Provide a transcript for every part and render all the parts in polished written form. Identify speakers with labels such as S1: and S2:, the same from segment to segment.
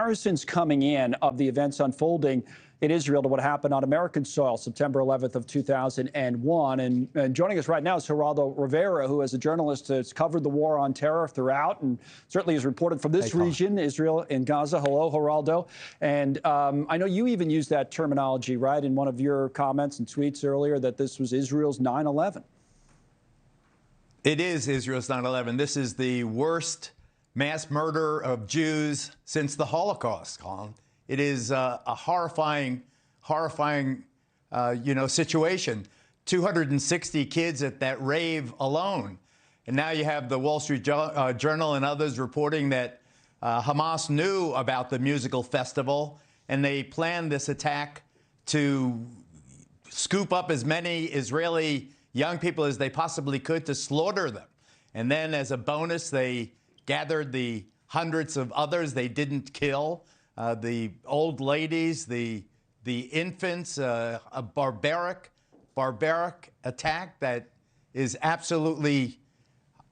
S1: comparisons coming in of the events unfolding in Israel to what happened on American soil, September 11th of 2001. And joining us right now is Geraldo Rivera, who, as a journalist, has covered the war on terror throughout and certainly has reported from this region, Israel and Gaza. Hello, Geraldo. And I know you even used that terminology, right, in one of your comments and tweets earlier, that this was Israel's 9/11.
S2: It is Israel's 9/11. This is the worst mass murder of Jews since the Holocaust, Colin. It is a horrifying situation. 260 kids at that rave alone. And now you have the Wall Street Journal and others reporting that Hamas knew about the musical festival, and they planned this attack to scoop up as many Israeli young people as they possibly could to slaughter them. And then as a bonus, they gathered the hundreds of others they didn't kill. The old ladies, the infants, a barbaric attack that is absolutely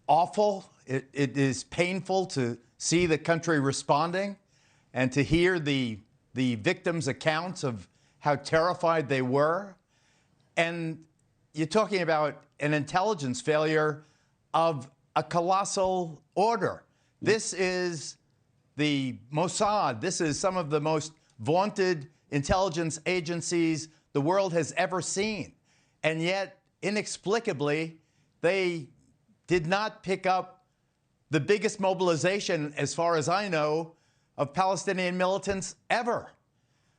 S2: awful. It is painful to see the country responding and to hear the victims' accounts of how terrified they were. And you're talking about an intelligence failure of a colossal order. This is the Mossad. This is some of the most vaunted intelligence agencies the world has ever seen. And yet, inexplicably, they did not pick up the biggest mobilization, as far as I know, of Palestinian militants ever.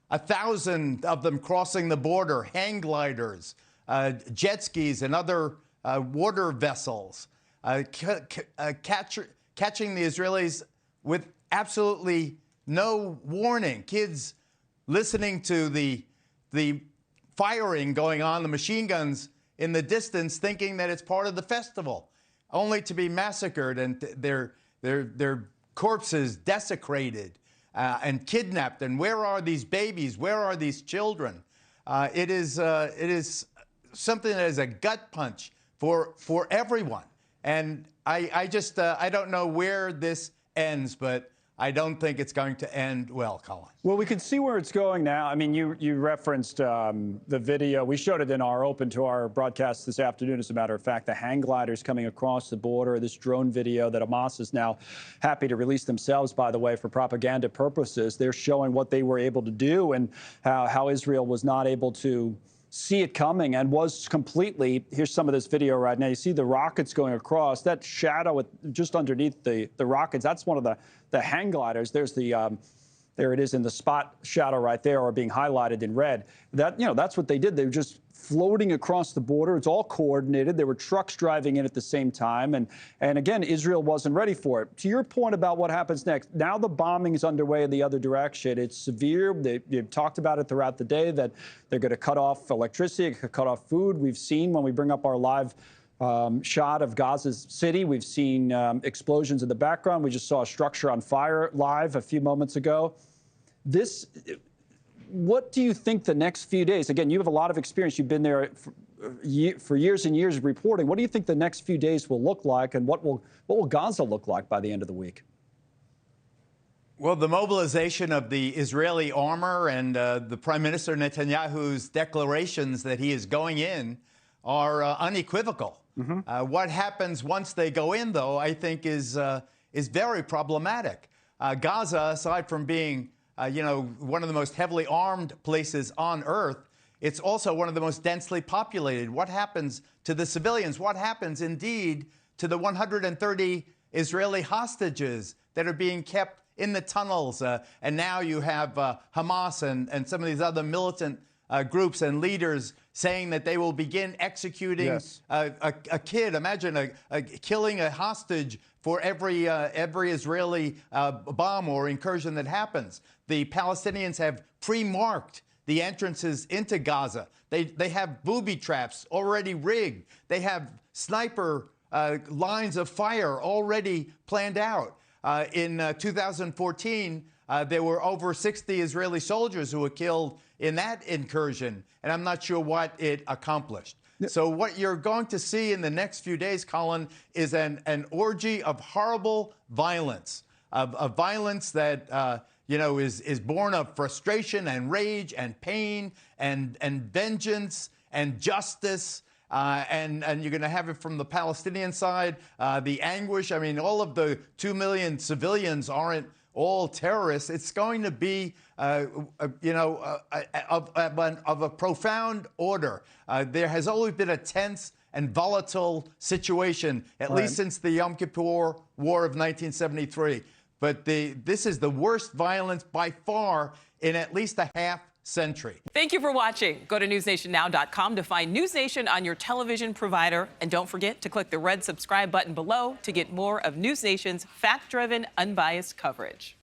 S2: 1,000 of them crossing the border, hang gliders, jet skis, and other water vessels, catching the Israelis with absolutely no warning. Kids listening to the firing going on, the machine guns in the distance, thinking that it's part of the festival, only to be massacred and their corpses desecrated and kidnapped. And where are these babies? Where are these children? It is something that is a gut punch for everyone. And I don't know where this ends, but I don't think it's going to end well, Colin.
S1: Well, we can see where it's going now. I mean, you referenced the video. We showed it in our open to our broadcast this afternoon, as a matter of fact, the hang gliders coming across the border, this drone video that Hamas is now happy to release themselves, by the way, for propaganda purposes. They're showing what they were able to do and how Israel was not able to see it coming and was completely. Here's some of this video right now. You see the rockets going across. That shadow just underneath the rockets, that's one of the hang gliders. There's there it is in the spot shadow right there, or being highlighted in red. That's what they did. They were just floating across the border. It's all coordinated. There were trucks driving in at the same time. And again, Israel wasn't ready for it. To your point about what happens next, now the bombing is underway in the other direction. It's severe. They've talked about it throughout the day, that they're going to cut off electricity, cut off food. We've seen, when we bring up our live shot of Gaza's city, we've seen explosions in the background. We just saw a structure on fire live a few moments ago. What do you think the next few days? Again, you have a lot of experience. You've been there for years and years of reporting. What do you think the next few days will look like, and what will Gaza look like by the end of the week?
S2: Well, the mobilization of the Israeli armor and the Prime Minister Netanyahu's declarations that he is going in are unequivocal. Mm-hmm. What happens once they go in, though, I think is very problematic. Gaza, aside from being one of the most heavily armed places on earth, it's also one of the most densely populated. What happens to the civilians? What happens, indeed, to the 130 Israeli hostages that are being kept in the tunnels? And now you have Hamas and some of these other militant groups and leaders saying that they will begin executing a kid. Imagine killing a hostage for every Israeli bomb or incursion that happens. The Palestinians have pre-marked the entrances into Gaza. They have booby traps already rigged. They have sniper lines of fire already planned out. In 2014, there were over 60 Israeli soldiers who were killed in that incursion, and I'm not sure what it accomplished. So what you're going to see in the next few days, Colin, is an orgy of horrible violence, of violence that is born of frustration and rage and pain and vengeance and justice. And you're going to have it from the Palestinian side, the anguish. I mean, all of the 2 million civilians aren't all terrorists. It's going to be, of a profound order. There has always been a tense and volatile situation, at least since the Yom Kippur War of 1973. But this is the worst violence by far in at least a half century.
S3: Thank you for watching. Go to newsnationnow.com to find News Nation on your television provider. And don't forget to click the red subscribe button below to get more of News Nation's fact-driven, unbiased coverage.